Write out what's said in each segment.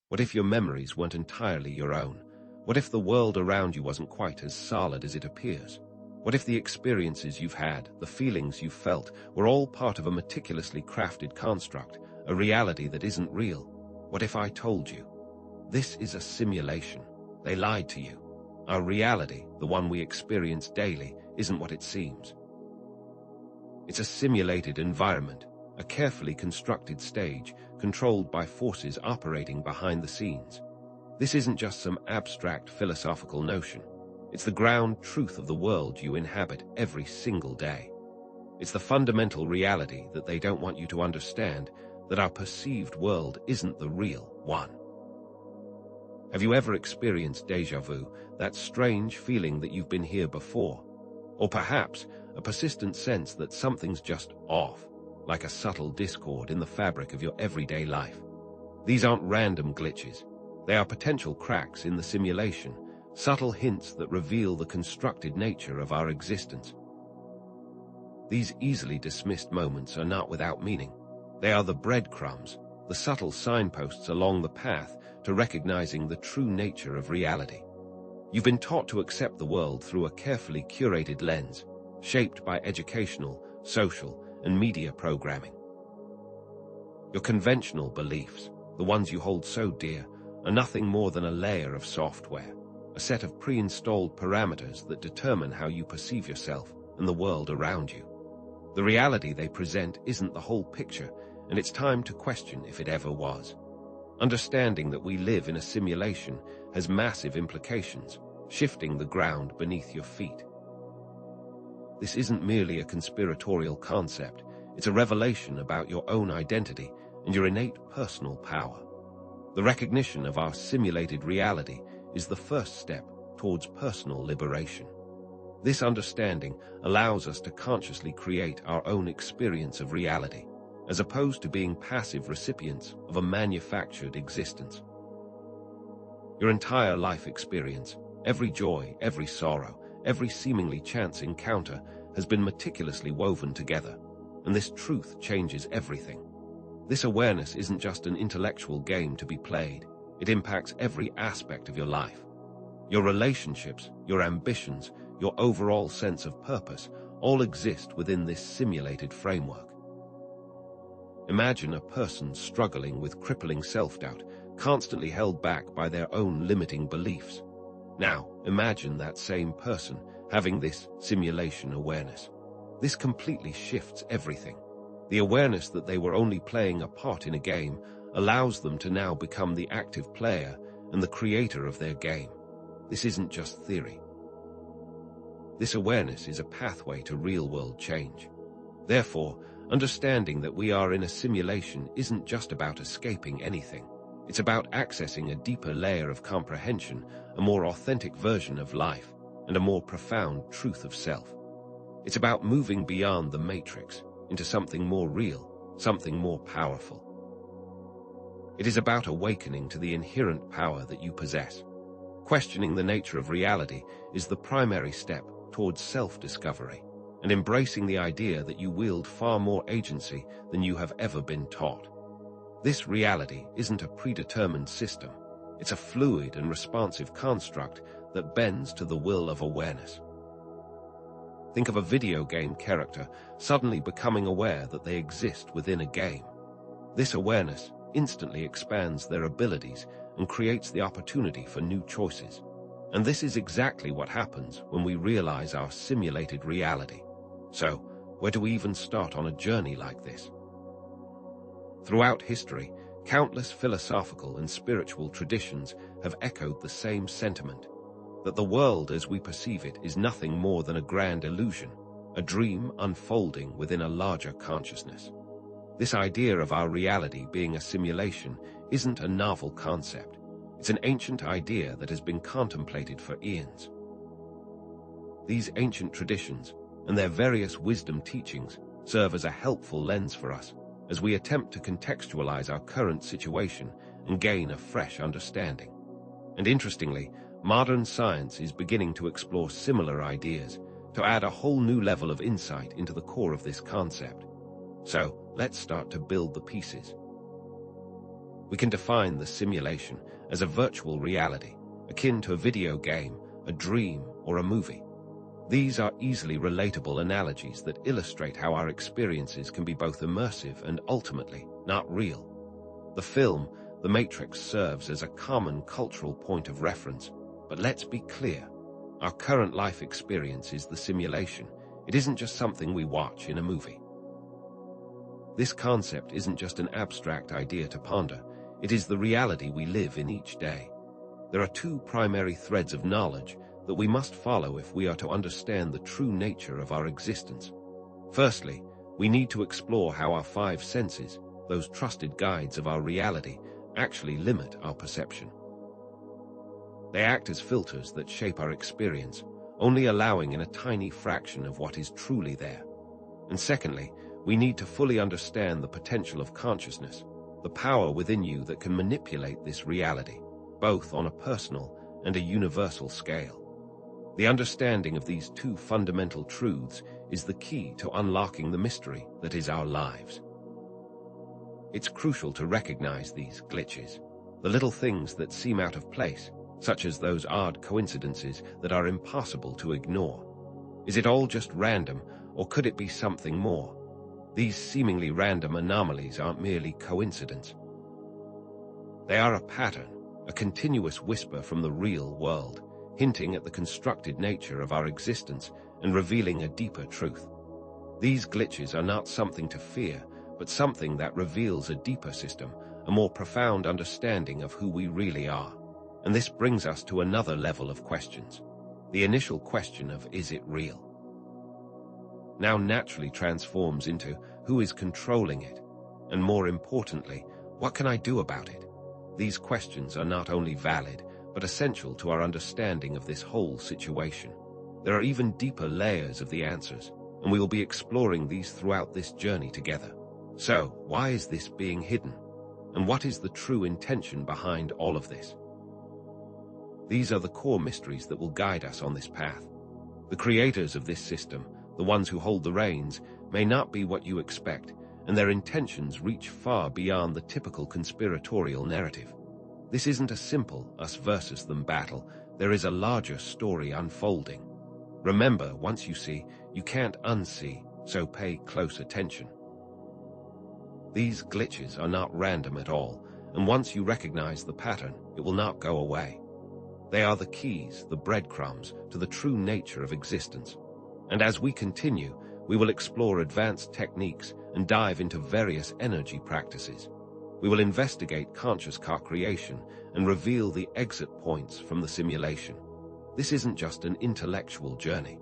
What if your memories weren't entirely your own? What if the world around you wasn't quite as solid as it appears? What if the experiences you've had, the feelings you've felt, were all part of a meticulously crafted construct, a reality that isn't real? What if I told you, this is a simulation? They lied to you. Our reality, the one we experience daily, isn't what it seems. It's a simulated environment, a carefully constructed stage, controlled by forces operating behind the scenes. This isn't just some abstract philosophical notion. It's the ground truth of the world you inhabit every single day. It's the fundamental reality that they don't want you to understand, that our perceived world isn't the real one. Have you ever experienced déjà vu, that strange feeling that you've been here before? Or perhaps a persistent sense that something's just off, like a subtle discord in the fabric of your everyday life? These aren't random glitches. They are potential cracks in the simulation, subtle hints that reveal the constructed nature of our existence. These easily dismissed moments are not without meaning. They are the breadcrumbs, the subtle signposts along the path to recognizing the true nature of reality. You've been taught to accept the world through a carefully curated lens, shaped by educational, social, and media programming. Your conventional beliefs, the ones you hold so dear, are nothing more than a layer of software, a set of pre-installed parameters that determine how you perceive yourself and the world around you. The reality they present isn't the whole picture, and it's time to question if it ever was. Understanding that we live in a simulation has massive implications, shifting the ground beneath your feet. This isn't merely a conspiratorial concept, it's a revelation about your own identity and your innate personal power. The recognition of our simulated reality is the first step towards personal liberation. This understanding allows us to consciously create our own experience of reality, as opposed to being passive recipients of a manufactured existence. Your entire life experience, every joy, every sorrow, every seemingly chance encounter has been meticulously woven together, and this truth changes everything. This awareness isn't just an intellectual game to be played. It impacts every aspect of your life. Your relationships, your ambitions, your overall sense of purpose all exist within this simulated framework. Imagine a person struggling with crippling self-doubt, constantly held back by their own limiting beliefs. Now, imagine that same person having this simulation awareness. This completely shifts everything. The awareness that they were only playing a part in a game allows them to now become the active player and the creator of their game. This isn't just theory. This awareness is a pathway to real-world change. Therefore, understanding that we are in a simulation isn't just about escaping anything. It's about accessing a deeper layer of comprehension, a more authentic version of life, and a more profound truth of self. It's about moving beyond the matrix into something more real, something more powerful. It is about awakening to the inherent power that you possess. Questioning the nature of reality is the primary step towards self-discovery, and embracing the idea that you wield far more agency than you have ever been taught. This reality isn't a predetermined system. It's a fluid and responsive construct that bends to the will of awareness. Think of a video game character suddenly becoming aware that they exist within a game. This awareness instantly expands their abilities and creates the opportunity for new choices. And this is exactly what happens when we realize our simulated reality. So, where do we even start on a journey like this? Throughout history, countless philosophical and spiritual traditions have echoed the same sentiment, that the world as we perceive it is nothing more than a grand illusion, a dream unfolding within a larger consciousness. This idea of our reality being a simulation isn't a novel concept. It's an ancient idea that has been contemplated for eons. These ancient traditions and their various wisdom teachings serve as a helpful lens for us as we attempt to contextualize our current situation and gain a fresh understanding. And interestingly, modern science is beginning to explore similar ideas to add a whole new level of insight into the core of this concept. So, let's start to build the pieces. We can define the simulation as a virtual reality, akin to a video game, a dream, or a movie. These are easily relatable analogies that illustrate how our experiences can be both immersive and ultimately not real. The film, The Matrix, serves as a common cultural point of reference, but let's be clear. Our current life experience is the simulation. It isn't just something we watch in a movie. This concept isn't just an abstract idea to ponder. It is the reality we live in each day. There are two primary threads of knowledge that we must follow if we are to understand the true nature of our existence. Firstly, we need to explore how our five senses, those trusted guides of our reality, actually limit our perception. They act as filters that shape our experience, only allowing in a tiny fraction of what is truly there. And secondly, we need to fully understand the potential of consciousness, the power within you that can manipulate this reality, both on a personal and a universal scale. The understanding of these two fundamental truths is the key to unlocking the mystery that is our lives. It's crucial to recognize these glitches, the little things that seem out of place, such as those odd coincidences that are impossible to ignore. Is it all just random, or could it be something more? These seemingly random anomalies aren't merely coincidence. They are a pattern, a continuous whisper from the real world, hinting at the constructed nature of our existence and revealing a deeper truth. These glitches are not something to fear, but something that reveals a deeper system, a more profound understanding of who we really are. And this brings us to another level of questions. The initial question of is it real? Now naturally transforms into who is controlling it? And more importantly, what can I do about it? These questions are not only valid, but essential to our understanding of this whole situation. There are even deeper layers of the answers, and we will be exploring these throughout this journey together. So, why is this being hidden? And what is the true intention behind all of this? These are the core mysteries that will guide us on this path. The creators of this system, the ones who hold the reins, may not be what you expect, and their intentions reach far beyond the typical conspiratorial narrative. This isn't a simple us versus them battle. There is a larger story unfolding. Remember, once you see, you can't unsee, so pay close attention. These glitches are not random at all, and once you recognize the pattern, it will not go away. They are the keys, the breadcrumbs, to the true nature of existence. And as we continue, we will explore advanced techniques and dive into various energy practices. We will investigate conscious co-creation and reveal the exit points from the simulation. This isn't just an intellectual journey.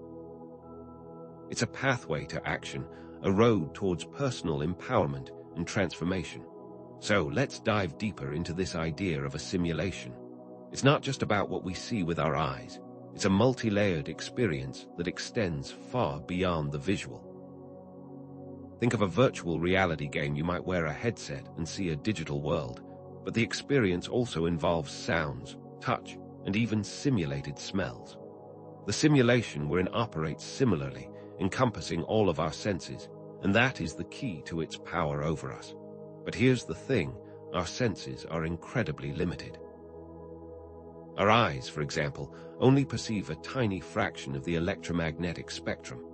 It's a pathway to action, a road towards personal empowerment and transformation. So let's dive deeper into this idea of a simulation. It's not just about what we see with our eyes. It's a multi-layered experience that extends far beyond the visual. Think of a virtual reality game. You might wear a headset and see a digital world, but the experience also involves sounds, touch, and even simulated smells. The simulation we're in operates similarly, encompassing all of our senses, and that is the key to its power over us. But here's the thing, our senses are incredibly limited. Our eyes, for example, only perceive a tiny fraction of the electromagnetic spectrum.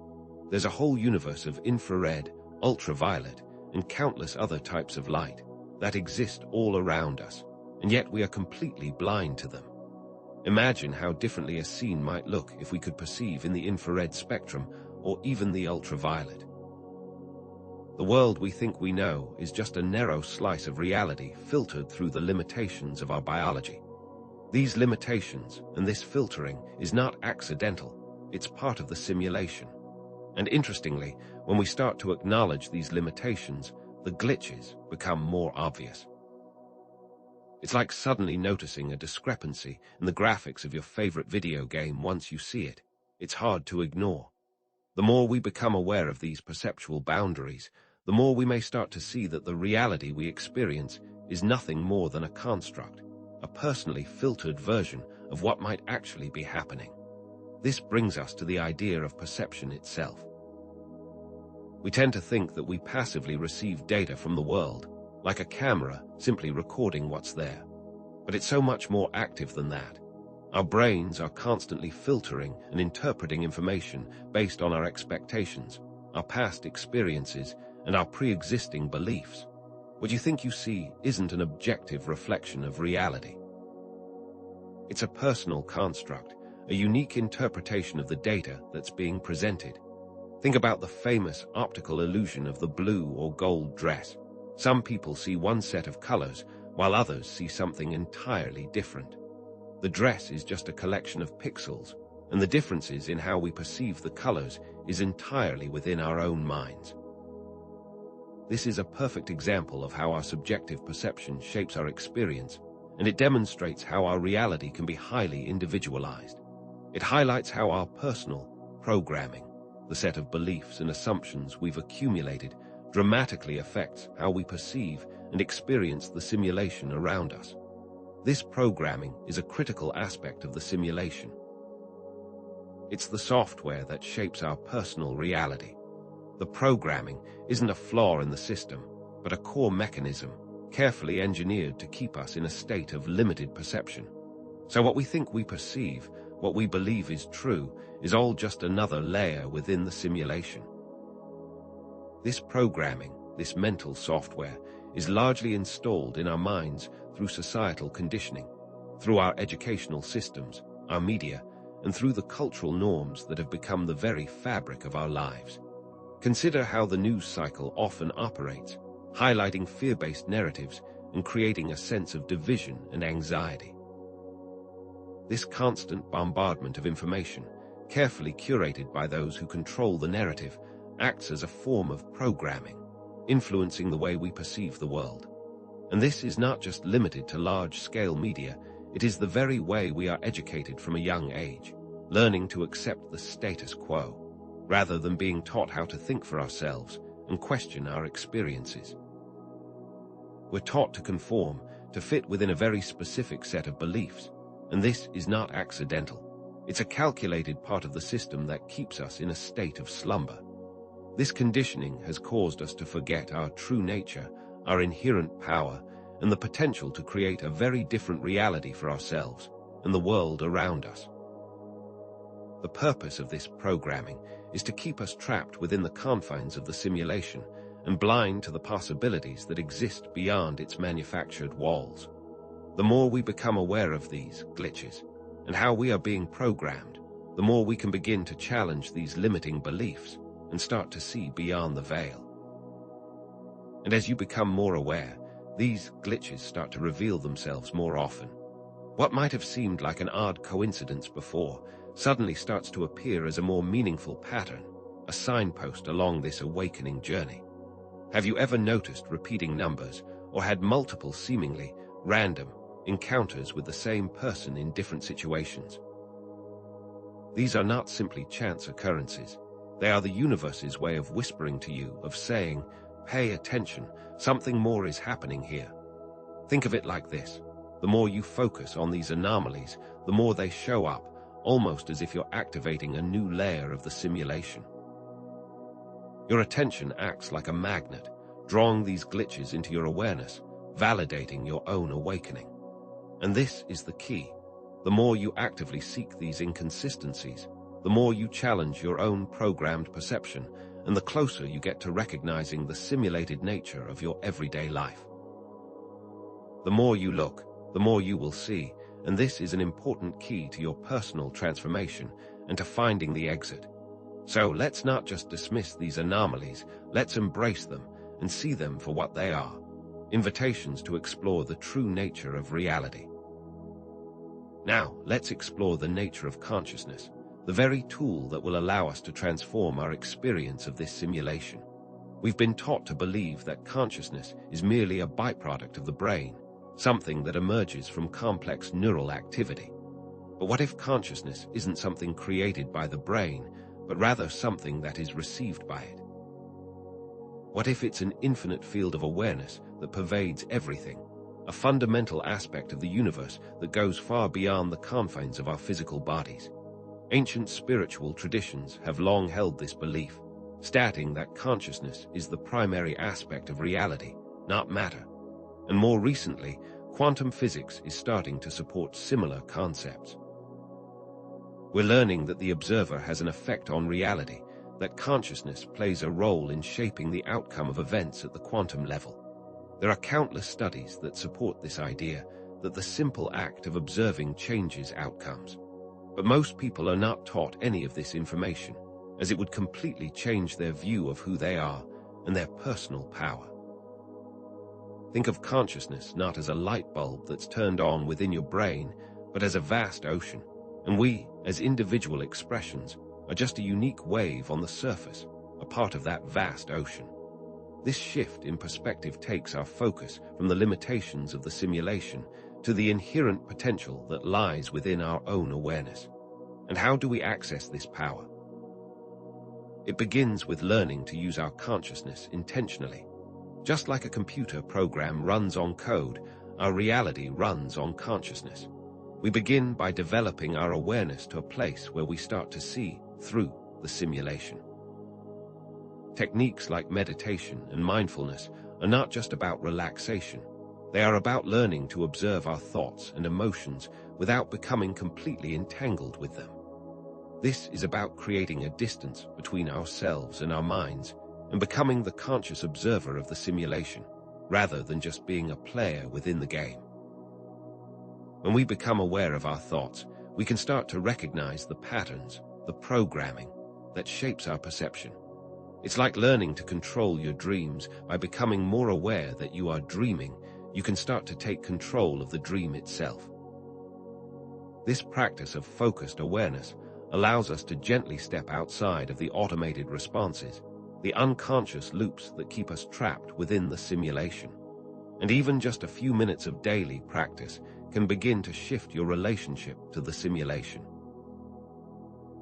There's a whole universe of infrared, ultraviolet, and countless other types of light that exist all around us, and yet we are completely blind to them. Imagine how differently a scene might look if we could perceive in the infrared spectrum or even the ultraviolet. The world we think we know is just a narrow slice of reality filtered through the limitations of our biology. These limitations and this filtering is not accidental, it's part of the simulation. And interestingly, when we start to acknowledge these limitations, the glitches become more obvious. It's like suddenly noticing a discrepancy in the graphics of your favorite video game. Once you see it, it's hard to ignore. The more we become aware of these perceptual boundaries, the more we may start to see that the reality we experience is nothing more than a construct, a personally filtered version of what might actually be happening. This brings us to the idea of perception itself. We tend to think that we passively receive data from the world, like a camera simply recording what's there. But it's so much more active than that. Our brains are constantly filtering and interpreting information based on our expectations, our past experiences, and our pre-existing beliefs. What you think you see isn't an objective reflection of reality. It's a personal construct, a unique interpretation of the data that's being presented. Think about the famous optical illusion of the blue or gold dress. Some people see one set of colors, while others see something entirely different. The dress is just a collection of pixels, and the differences in how we perceive the colors is entirely within our own minds. This is a perfect example of how our subjective perception shapes our experience, and it demonstrates how our reality can be highly individualized. It highlights how our personal programming, the set of beliefs and assumptions we've accumulated, dramatically affects how we perceive and experience the simulation around us. This programming is a critical aspect of the simulation. It's the software that shapes our personal reality. The programming isn't a flaw in the system, but a core mechanism, carefully engineered to keep us in a state of limited perception. So what we think we perceive, what we believe is true, is all just another layer within the simulation. This programming, this mental software, is largely installed in our minds through societal conditioning, through our educational systems, our media, and through the cultural norms that have become the very fabric of our lives. Consider how the news cycle often operates, highlighting fear-based narratives and creating a sense of division and anxiety. This constant bombardment of information, carefully curated by those who control the narrative, acts as a form of programming, influencing the way we perceive the world. And this is not just limited to large-scale media, it is the very way we are educated from a young age, learning to accept the status quo, rather than being taught how to think for ourselves and question our experiences. We're taught to conform, to fit within a very specific set of beliefs, and this is not accidental. It's a calculated part of the system that keeps us in a state of slumber. This conditioning has caused us to forget our true nature, our inherent power, and the potential to create a very different reality for ourselves and the world around us. The purpose of this programming is to keep us trapped within the confines of the simulation and blind to the possibilities that exist beyond its manufactured walls. The more we become aware of these glitches and how we are being programmed, the more we can begin to challenge these limiting beliefs and start to see beyond the veil. And as you become more aware, these glitches start to reveal themselves more often. What might have seemed like an odd coincidence before suddenly starts to appear as a more meaningful pattern, a signpost along this awakening journey. Have you ever noticed repeating numbers or had multiple seemingly random encounters with the same person in different situations? These are not simply chance occurrences. They are the universe's way of whispering to you, of saying, "Pay attention, something more is happening here." Think of it like this. The more you focus on these anomalies, the more they show up, almost as if you're activating a new layer of the simulation. Your attention acts like a magnet, drawing these glitches into your awareness, validating your own awakening. And this is the key. The more you actively seek these inconsistencies, the more you challenge your own programmed perception, and the closer you get to recognizing the simulated nature of your everyday life. The more you look, the more you will see, and this is an important key to your personal transformation and to finding the exit. So let's not just dismiss these anomalies, let's embrace them and see them for what they are, invitations to explore the true nature of reality. Now, let's explore the nature of consciousness, the very tool that will allow us to transform our experience of this simulation. We've been taught to believe that consciousness is merely a byproduct of the brain, something that emerges from complex neural activity. But what if consciousness isn't something created by the brain, but rather something that is received by it? What if it's an infinite field of awareness that pervades everything, a fundamental aspect of the universe that goes far beyond the confines of our physical bodies? Ancient spiritual traditions have long held this belief, stating that consciousness is the primary aspect of reality, not matter, And more recently, quantum physics is starting to support similar concepts. We're learning that the observer has an effect on reality, that consciousness plays a role in shaping the outcome of events at the quantum level. There are countless studies that support this idea that the simple act of observing changes outcomes. But most people are not taught any of this information, as it would completely change their view of who they are and their personal power. Think of consciousness not as a light bulb that's turned on within your brain, but as a vast ocean, and we, as individual expressions, are just a unique wave on the surface, a part of that vast ocean. This shift in perspective takes our focus from the limitations of the simulation to the inherent potential that lies within our own awareness. And how do we access this power? It begins with learning to use our consciousness intentionally. Just like a computer program runs on code, our reality runs on consciousness. We begin by developing our awareness to a place where we start to see through the simulation. Techniques like meditation and mindfulness are not just about relaxation. They are about learning to observe our thoughts and emotions without becoming completely entangled with them. This is about creating a distance between ourselves and our minds and becoming the conscious observer of the simulation, rather than just being a player within the game. When we become aware of our thoughts, we can start to recognize the patterns, the programming that shapes our perception. It's like learning to control your dreams. By becoming more aware that you are dreaming, you can start to take control of the dream itself. This practice of focused awareness allows us to gently step outside of the automated responses, the unconscious loops that keep us trapped within the simulation. And even just a few minutes of daily practice can begin to shift your relationship to the simulation.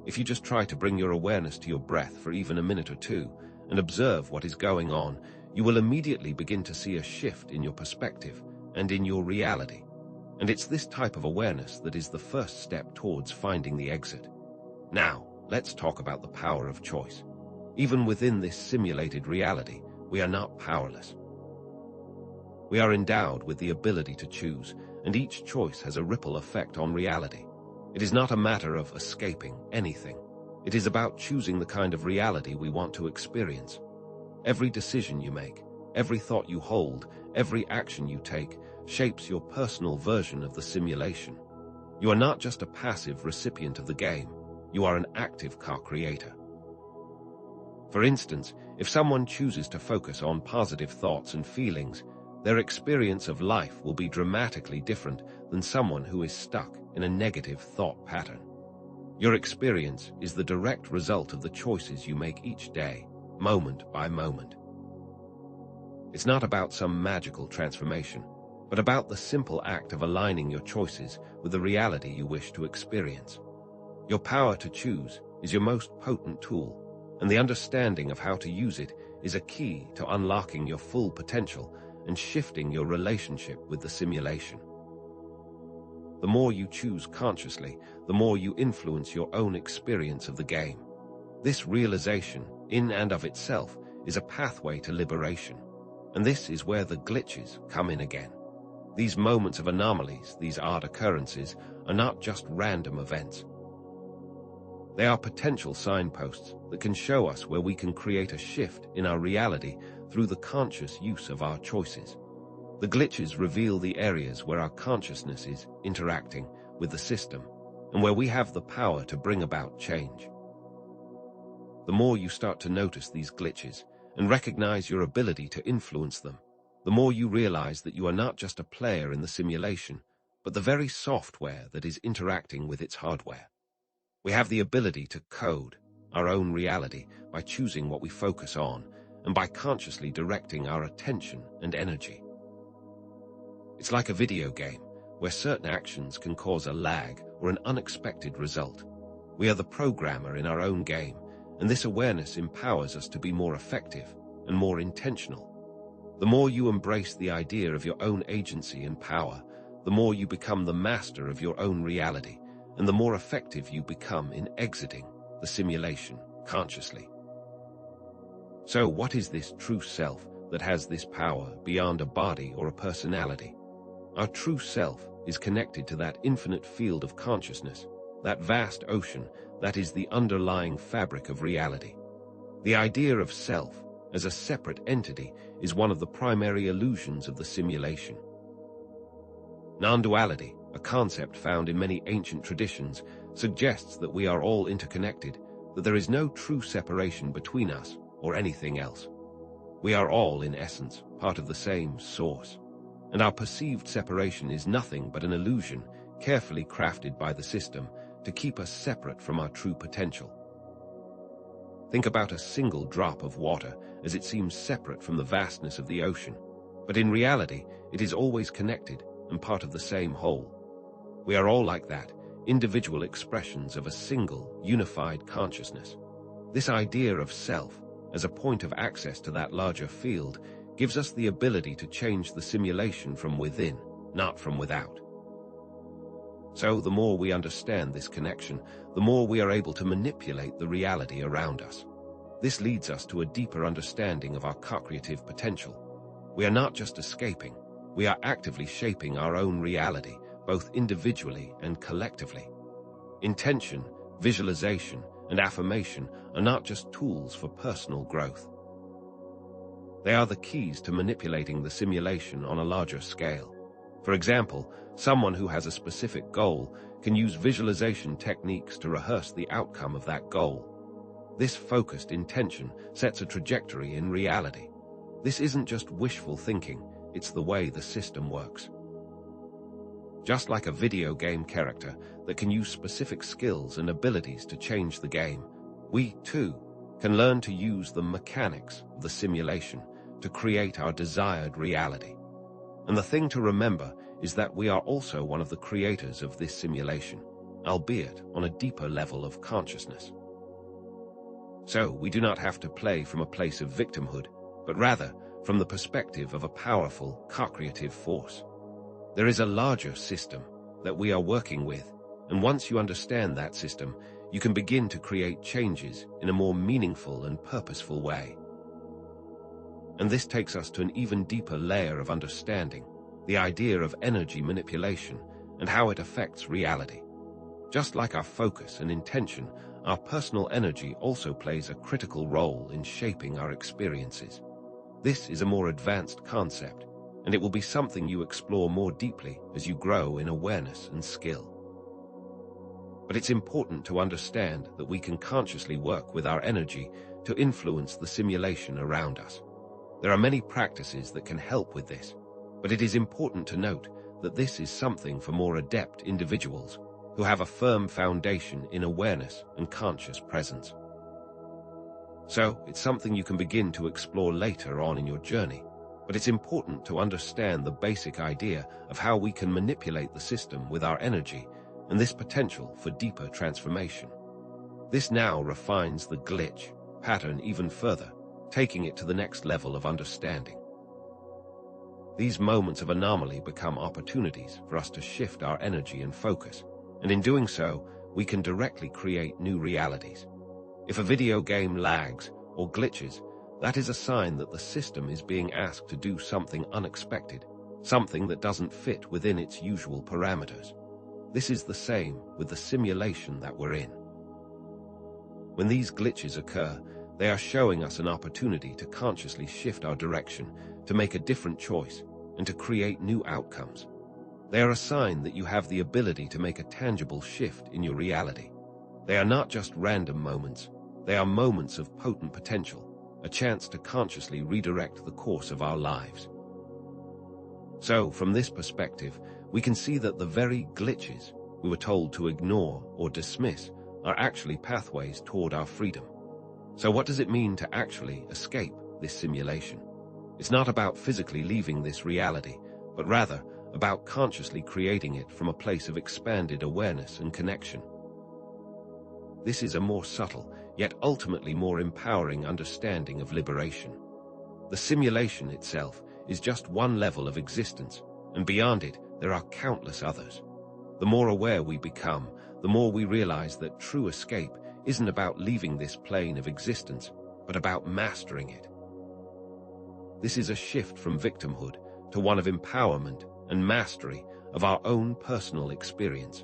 If you just try to bring your awareness to your breath for even a minute or two and observe what is going on, you will immediately begin to see a shift in your perspective and in your reality. And it's this type of awareness that is the first step towards finding the exit. Now, let's talk about the power of choice. Even within this simulated reality, we are not powerless. We are endowed with the ability to choose, and each choice has a ripple effect on reality. It is not a matter of escaping anything. It is about choosing the kind of reality we want to experience. Every decision you make, every thought you hold, every action you take shapes your personal version of the simulation. You are not just a passive recipient of the game. You are an active co-creator. For instance, if someone chooses to focus on positive thoughts and feelings, their experience of life will be dramatically different than someone who is stuck in a negative thought pattern. Your experience is the direct result of the choices you make each day, moment by moment. It's not about some magical transformation, but about the simple act of aligning your choices with the reality you wish to experience. Your power to choose is your most potent tool, and the understanding of how to use it is a key to unlocking your full potential and shifting your relationship with the simulation. The more you choose consciously, the more you influence your own experience of the game. This realization, in and of itself, is a pathway to liberation. And this is where the glitches come in again. These moments of anomalies, these odd occurrences, are not just random events. They are potential signposts that can show us where we can create a shift in our reality through the conscious use of our choices. The glitches reveal the areas where our consciousness is interacting with the system and where we have the power to bring about change. The more you start to notice these glitches and recognize your ability to influence them, the more you realize that you are not just a player in the simulation, but the very software that is interacting with its hardware. We have the ability to code our own reality by choosing what we focus on and by consciously directing our attention and energy. It's like a video game where certain actions can cause a lag or an unexpected result. We are the programmer in our own game, and this awareness empowers us to be more effective and more intentional. The more you embrace the idea of your own agency and power, the more you become the master of your own reality, and the more effective you become in exiting the simulation consciously. So what is this true self that has this power beyond a body or a personality. Our true self is connected to that infinite field of consciousness, that vast ocean that is the underlying fabric of reality. The idea of self as a separate entity is one of the primary illusions of the simulation. Non-duality, a concept found in many ancient traditions, suggests that we are all interconnected, that there is no true separation between us or anything else. We are all, in essence, part of the same source, and our perceived separation is nothing but an illusion carefully crafted by the system to keep us separate from our true potential. Think about a single drop of water as it seems separate from the vastness of the ocean, but in reality, it is always connected and part of the same whole. We are all like that, individual expressions of a single, unified consciousness. This idea of self, as a point of access to that larger field, gives us the ability to change the simulation from within, not from without. So, the more we understand this connection, the more we are able to manipulate the reality around us. This leads us to a deeper understanding of our co-creative potential. We are not just escaping, we are actively shaping our own reality, both individually and collectively. Intention, visualization, and affirmation are not just tools for personal growth. They are the keys to manipulating the simulation on a larger scale. For example, someone who has a specific goal can use visualization techniques to rehearse the outcome of that goal. This focused intention sets a trajectory in reality. This isn't just wishful thinking, it's the way the system works. Just like a video game character that can use specific skills and abilities to change the game, we, too, can learn to use the mechanics of the simulation to create our desired reality. And the thing to remember is that we are also one of the creators of this simulation, albeit on a deeper level of consciousness. So, we do not have to play from a place of victimhood, but rather from the perspective of a powerful, co-creative force. There is a larger system that we are working with, and once you understand that system, you can begin to create changes in a more meaningful and purposeful way. And this takes us to an even deeper layer of understanding, the idea of energy manipulation and how it affects reality. Just like our focus and intention, our personal energy also plays a critical role in shaping our experiences. This is a more advanced concept, and it will be something you explore more deeply as you grow in awareness and skill. But it's important to understand that we can consciously work with our energy to influence the simulation around us. There are many practices that can help with this, but it is important to note that this is something for more adept individuals who have a firm foundation in awareness and conscious presence. So, it's something you can begin to explore later on in your journey, but it's important to understand the basic idea of how we can manipulate the system with our energy and this potential for deeper transformation. This now refines the glitch pattern even further, taking it to the next level of understanding. These moments of anomaly become opportunities for us to shift our energy and focus, and in doing so, we can directly create new realities. If a video game lags or glitches, that is a sign that the system is being asked to do something unexpected, something that doesn't fit within its usual parameters. This is the same with the simulation that we're in. When these glitches occur, they are showing us an opportunity to consciously shift our direction, to make a different choice, and to create new outcomes. They are a sign that you have the ability to make a tangible shift in your reality. They are not just random moments, they are moments of potent potential, a chance to consciously redirect the course of our lives. So, from this perspective, we can see that the very glitches we were told to ignore or dismiss are actually pathways toward our freedom. So what does it mean to actually escape this simulation? It's not about physically leaving this reality, but rather about consciously creating it from a place of expanded awareness and connection. This is a more subtle, yet ultimately more empowering understanding of liberation. The simulation itself is just one level of existence, and beyond it, there are countless others. The more aware we become, the more we realize that true escape isn't about leaving this plane of existence, but about mastering it. This is a shift from victimhood to one of empowerment and mastery of our own personal experience.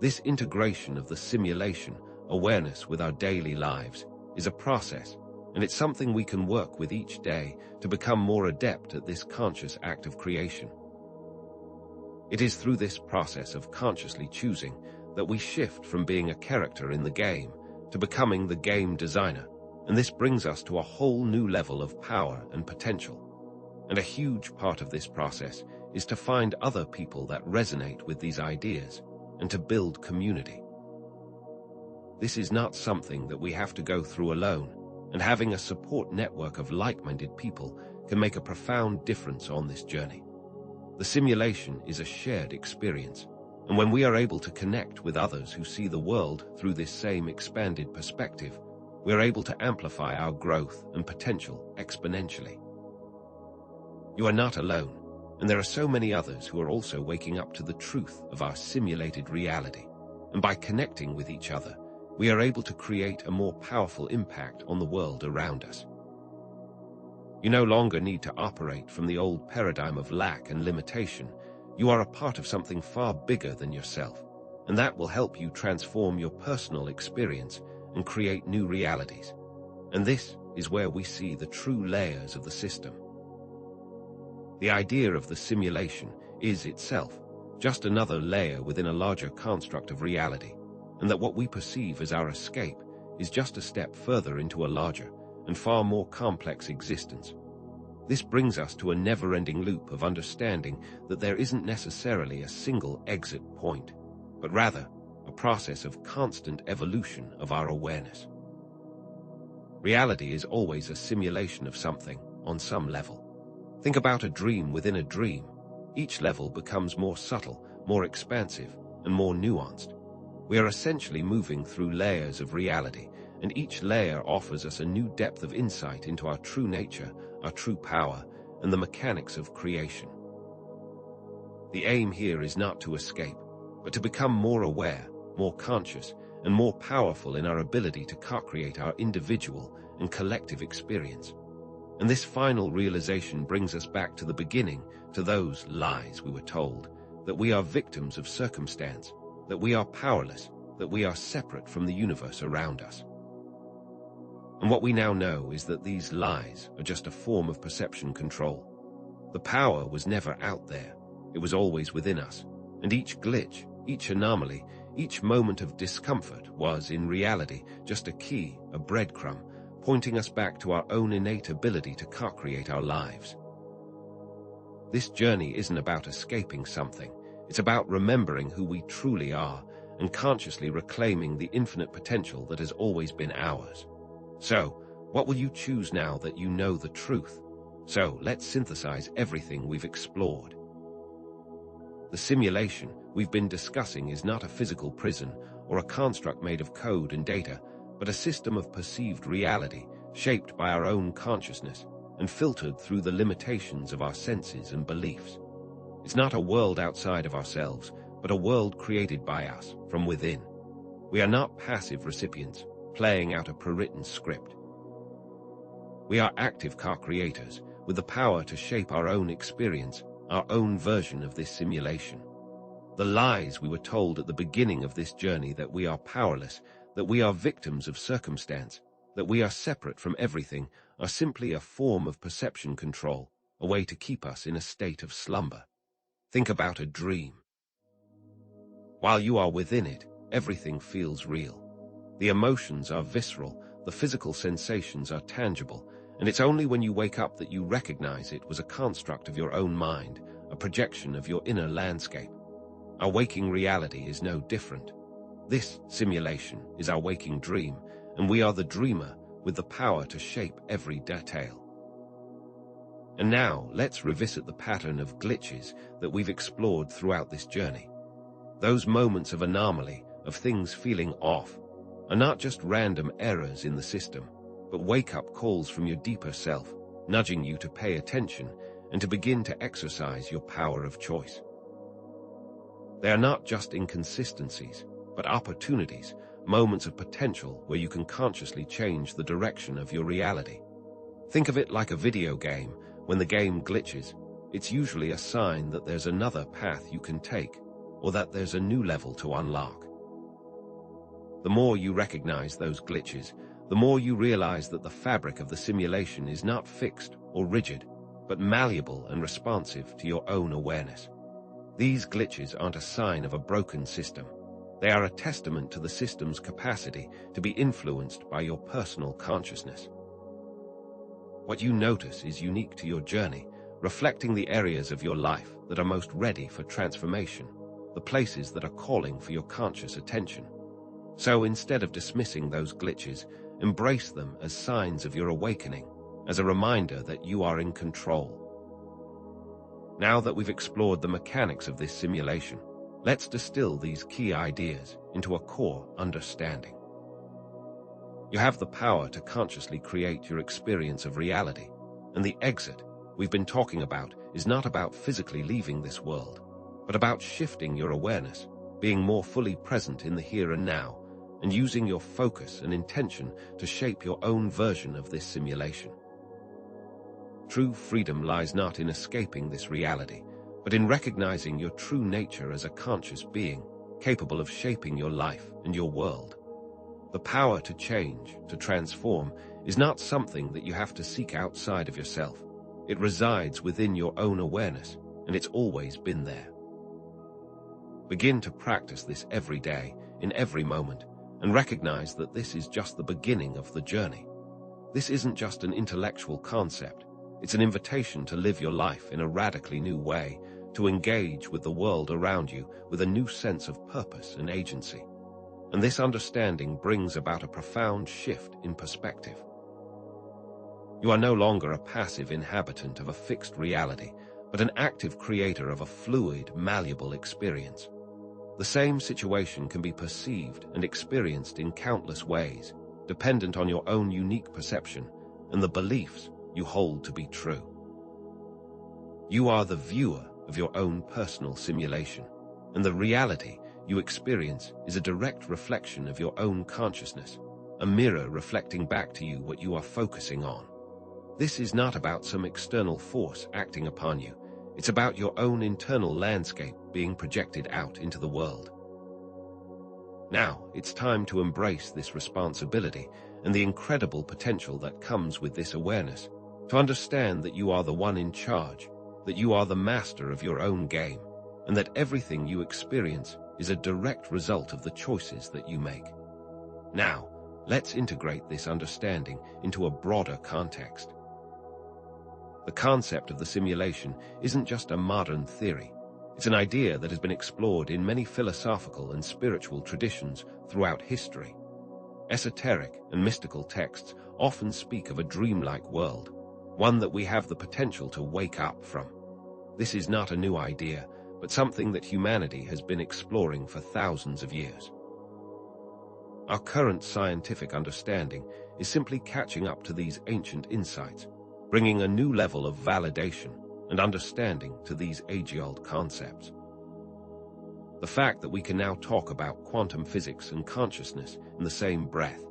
This integration of the simulation awareness with our daily lives is a process, and it's something we can work with each day to become more adept at this conscious act of creation. It is through this process of consciously choosing that we shift from being a character in the game to becoming the game designer, and this brings us to a whole new level of power and potential. And a huge part of this process is to find other people that resonate with these ideas and to build community. This is not something that we have to go through alone, and having a support network of like-minded people can make a profound difference on this journey. The simulation is a shared experience, and when we are able to connect with others who see the world through this same expanded perspective, we are able to amplify our growth and potential exponentially. You are not alone, and there are so many others who are also waking up to the truth of our simulated reality, and by connecting with each other, we are able to create a more powerful impact on the world around us. You no longer need to operate from the old paradigm of lack and limitation. You are a part of something far bigger than yourself, and that will help you transform your personal experience and create new realities. And this is where we see the true layers of the system. The idea of the simulation is itself just another layer within a larger construct of reality, and that what we perceive as our escape is just a step further into a larger and far more complex existence. This brings us to a never-ending loop of understanding that there isn't necessarily a single exit point, but rather a process of constant evolution of our awareness. Reality is always a simulation of something on some level. Think about a dream within a dream. Each level becomes more subtle, more expansive, and more nuanced. We are essentially moving through layers of reality, and each layer offers us a new depth of insight into our true nature, our true power, and the mechanics of creation. The aim here is not to escape, but to become more aware, more conscious, and more powerful in our ability to co-create our individual and collective experience. And this final realization brings us back to the beginning, to those lies we were told, that we are victims of circumstance, that we are powerless, that we are separate from the universe around us. And what we now know is that these lies are just a form of perception control. The power was never out there, it was always within us, and each glitch, each anomaly, each moment of discomfort was, in reality, just a key, a breadcrumb, pointing us back to our own innate ability to co-create our lives. This journey isn't about escaping something, it's about remembering who we truly are and consciously reclaiming the infinite potential that has always been ours. So, what will you choose now that you know the truth? So, let's synthesize everything we've explored. The simulation we've been discussing is not a physical prison or a construct made of code and data, but a system of perceived reality shaped by our own consciousness and filtered through the limitations of our senses and beliefs. It's not a world outside of ourselves, but a world created by us from within. We are not passive recipients, playing out a pre-written script. We are active co-creators with the power to shape our own experience, our own version of this simulation. The lies we were told at the beginning of this journey, that we are powerless, that we are victims of circumstance, that we are separate from everything, are simply a form of perception control, a way to keep us in a state of slumber. Think about a dream. While you are within it, everything feels real. The emotions are visceral, the physical sensations are tangible, and it's only when you wake up that you recognize it was a construct of your own mind, a projection of your inner landscape. Our waking reality is no different. This simulation is our waking dream, and we are the dreamer with the power to shape every detail. And now, let's revisit the pattern of glitches that we've explored throughout this journey. Those moments of anomaly, of things feeling off, are not just random errors in the system, but wake-up calls from your deeper self, nudging you to pay attention and to begin to exercise your power of choice. They are not just inconsistencies, but opportunities, moments of potential where you can consciously change the direction of your reality. Think of it like a video game When the game glitches, it's usually a sign that there's another path you can take, or that there's a new level to unlock. The more you recognize those glitches, the more you realize that the fabric of the simulation is not fixed or rigid, but malleable and responsive to your own awareness. These glitches aren't a sign of a broken system. They are a testament to the system's capacity to be influenced by your personal consciousness. What you notice is unique to your journey, reflecting the areas of your life that are most ready for transformation, the places that are calling for your conscious attention. So instead of dismissing those glitches, embrace them as signs of your awakening, as a reminder that you are in control. Now that we've explored the mechanics of this simulation, let's distill these key ideas into a core understanding. You have the power to consciously create your experience of reality, and the exit we've been talking about is not about physically leaving this world, but about shifting your awareness, being more fully present in the here and now, and using your focus and intention to shape your own version of this simulation. True freedom lies not in escaping this reality, but in recognizing your true nature as a conscious being, capable of shaping your life and your world. The power to change, to transform, is not something that you have to seek outside of yourself. It resides within your own awareness, and it's always been there. Begin to practice this every day, in every moment, and recognize that this is just the beginning of the journey. This isn't just an intellectual concept. It's an invitation to live your life in a radically new way, to engage with the world around you with a new sense of purpose and agency. And this understanding brings about a profound shift in perspective. You are no longer a passive inhabitant of a fixed reality, but an active creator of a fluid, malleable experience. The same situation can be perceived and experienced in countless ways, dependent on your own unique perception and the beliefs you hold to be true. You are the viewer of your own personal simulation, and the reality you experience is a direct reflection of your own consciousness, a mirror reflecting back to you what you are focusing on. This is not about some external force acting upon you. It's about your own internal landscape being projected out into the world. Now, it's time to embrace this responsibility and the incredible potential that comes with this awareness, to understand that you are the one in charge, that you are the master of your own game, and that everything you experience is a direct result of the choices that you make. Now, let's integrate this understanding into a broader context. The concept of the simulation isn't just a modern theory. It's an idea that has been explored in many philosophical and spiritual traditions throughout history. Esoteric and mystical texts often speak of a dreamlike world, one that we have the potential to wake up from. This is not a new idea, but something that humanity has been exploring for thousands of years. Our current scientific understanding is simply catching up to these ancient insights, bringing a new level of validation and understanding to these age-old concepts. The fact that we can now talk about quantum physics and consciousness in the same breath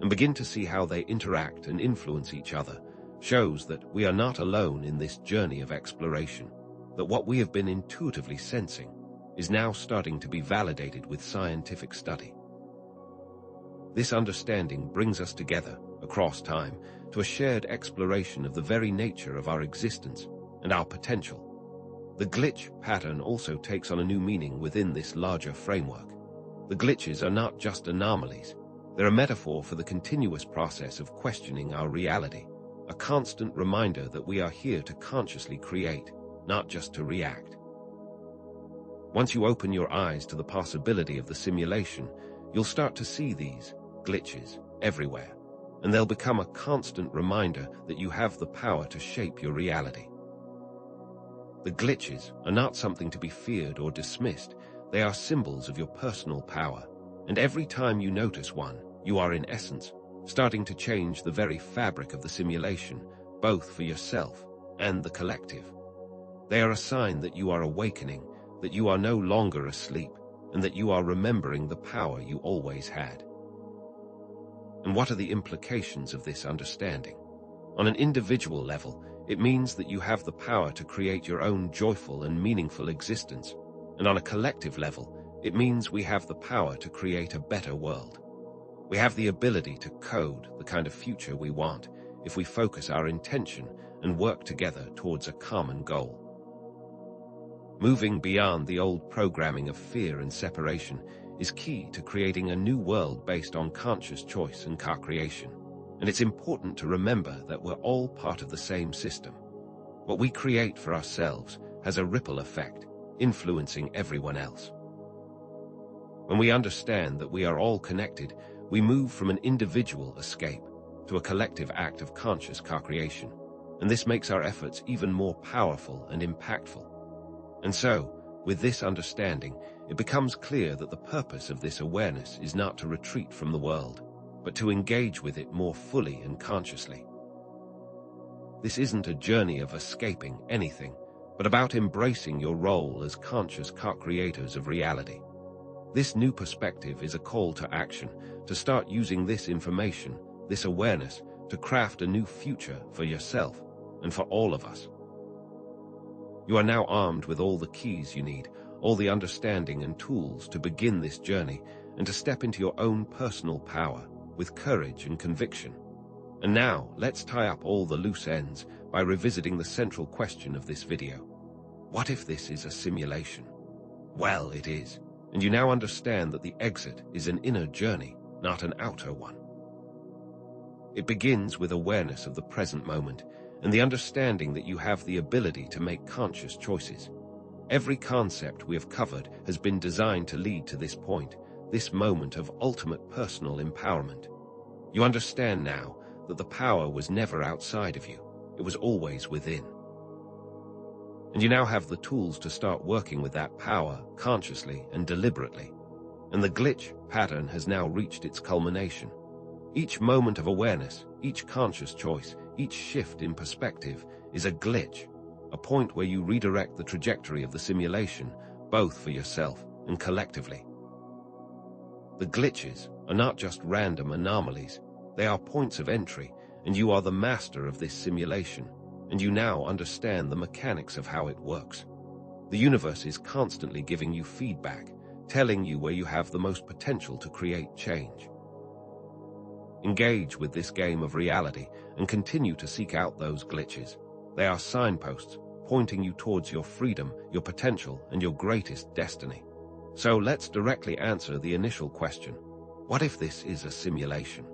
and begin to see how they interact and influence each other shows that we are not alone in this journey of exploration, that what we have been intuitively sensing is now starting to be validated with scientific study. This understanding brings us together across time to a shared exploration of the very nature of our existence and our potential. The glitch pattern also takes on a new meaning within this larger framework. The glitches are not just anomalies. They're a metaphor for the continuous process of questioning our reality, a constant reminder that we are here to consciously create, not just to react. Once you open your eyes to the possibility of the simulation, you'll start to see these glitches everywhere, and they'll become a constant reminder that you have the power to shape your reality. The glitches are not something to be feared or dismissed. They are symbols of your personal power, and every time you notice one, you are in essence starting to change the very fabric of the simulation, both for yourself and the collective. They are a sign that you are awakening, that you are no longer asleep, and that you are remembering the power you always had. And what are the implications of this understanding? On an individual level, it means that you have the power to create your own joyful and meaningful existence. And on a collective level, it means we have the power to create a better world. We have the ability to code the kind of future we want if we focus our intention and work together towards a common goal. Moving beyond the old programming of fear and separation is key to creating a new world based on conscious choice and co-creation. And it's important to remember that we're all part of the same system. What we create for ourselves has a ripple effect, influencing everyone else. When we understand that we are all connected, we move from an individual escape to a collective act of conscious co-creation, and this makes our efforts even more powerful and impactful. And so, with this understanding, it becomes clear that the purpose of this awareness is not to retreat from the world, but to engage with it more fully and consciously. This isn't a journey of escaping anything, but about embracing your role as conscious co-creators of reality. This new perspective is a call to action, to start using this information, this awareness, to craft a new future for yourself and for all of us. You are now armed with all the keys you need, all the understanding and tools to begin this journey and to step into your own personal power with courage and conviction. And now, let's tie up all the loose ends by revisiting the central question of this video. What if this is a simulation? Well, it is, and you now understand that the exit is an inner journey, not an outer one. It begins with awareness of the present moment and the understanding that you have the ability to make conscious choices. Every concept we have covered has been designed to lead to this point, this moment of ultimate personal empowerment. You understand now that the power was never outside of you, it was always within. And you now have the tools to start working with that power consciously and deliberately. And the glitch pattern has now reached its culmination. Each moment of awareness, each conscious choice, each shift in perspective is a glitch, a point where you redirect the trajectory of the simulation, both for yourself and collectively. The glitches are not just random anomalies, they are points of entry, and you are the master of this simulation, and you now understand the mechanics of how it works. The universe is constantly giving you feedback, telling you where you have the most potential to create change. Engage with this game of reality and continue to seek out those glitches. They are signposts pointing you towards your freedom, your potential, and your greatest destiny. So let's directly answer the initial question. What if this is a simulation?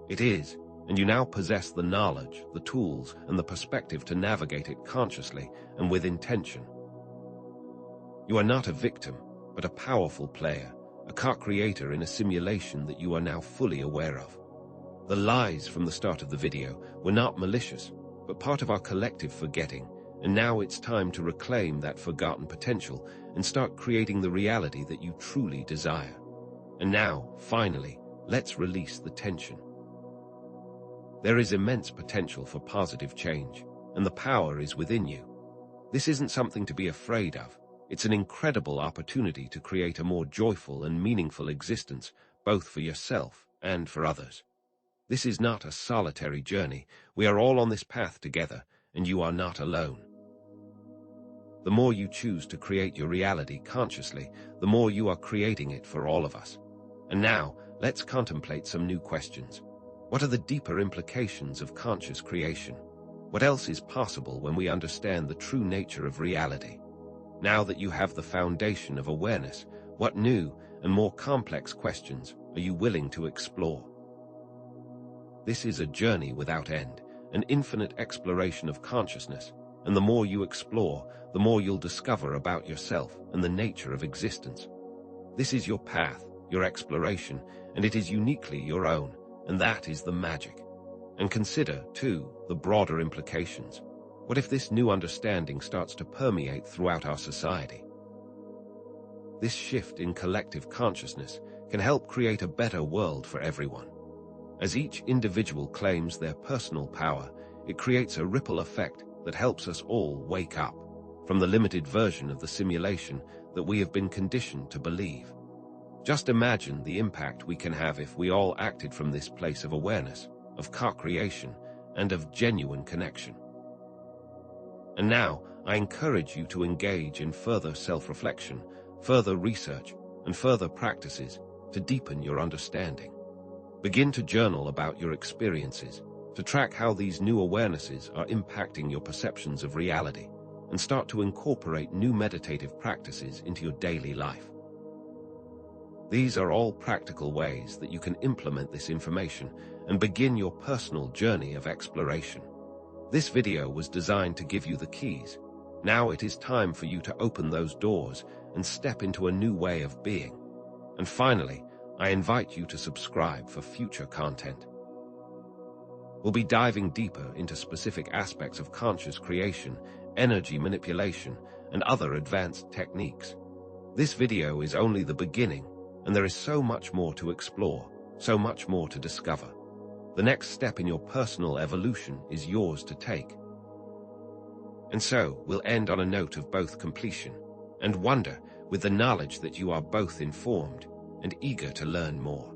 It is, and you now possess the knowledge, the tools, and the perspective to navigate it consciously and with intention. You are not a victim, but a powerful player, a co-creator in a simulation that you are now fully aware of. The lies from the start of the video were not malicious, but part of our collective forgetting, and now it's time to reclaim that forgotten potential and start creating the reality that you truly desire. And now, finally, let's release the tension. There is immense potential for positive change, and the power is within you. This isn't something to be afraid of. It's an incredible opportunity to create a more joyful and meaningful existence, both for yourself and for others. This is not a solitary journey. We are all on this path together, and you are not alone. The more you choose to create your reality consciously, the more you are creating it for all of us. And now, let's contemplate some new questions. What are the deeper implications of conscious creation? What else is possible when we understand the true nature of reality? Now that you have the foundation of awareness, what new and more complex questions are you willing to explore? This is a journey without end, an infinite exploration of consciousness, and the more you explore, the more you'll discover about yourself and the nature of existence. This is your path, your exploration, and it is uniquely your own, and that is the magic. And consider, too, the broader implications. What if this new understanding starts to permeate throughout our society? This shift in collective consciousness can help create a better world for everyone. As each individual claims their personal power, it creates a ripple effect that helps us all wake up from the limited version of the simulation that we have been conditioned to believe. Just imagine the impact we can have if we all acted from this place of awareness, of co-creation, and of genuine connection. And now, I encourage you to engage in further self-reflection, further research, and further practices to deepen your understanding. Begin to journal about your experiences, to track how these new awarenesses are impacting your perceptions of reality, and start to incorporate new meditative practices into your daily life. These are all practical ways that you can implement this information and begin your personal journey of exploration. This video was designed to give you the keys. Now it is time for you to open those doors and step into a new way of being. And finally, I invite you to subscribe for future content. We'll be diving deeper into specific aspects of conscious creation, energy manipulation, and other advanced techniques. This video is only the beginning, and there is so much more to explore, so much more to discover. The next step in your personal evolution is yours to take. And so, we'll end on a note of both completion and wonder, with the knowledge that you are both informed and eager to learn more.